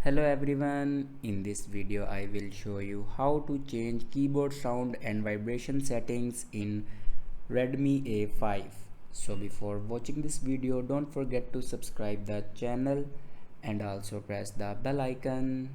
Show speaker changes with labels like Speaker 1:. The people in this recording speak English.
Speaker 1: Hello everyone, in this video I will show you how to change keyboard sound and vibration settings in Redmi A5. So before watching this video, don't forget to subscribe the channel and also press the bell icon.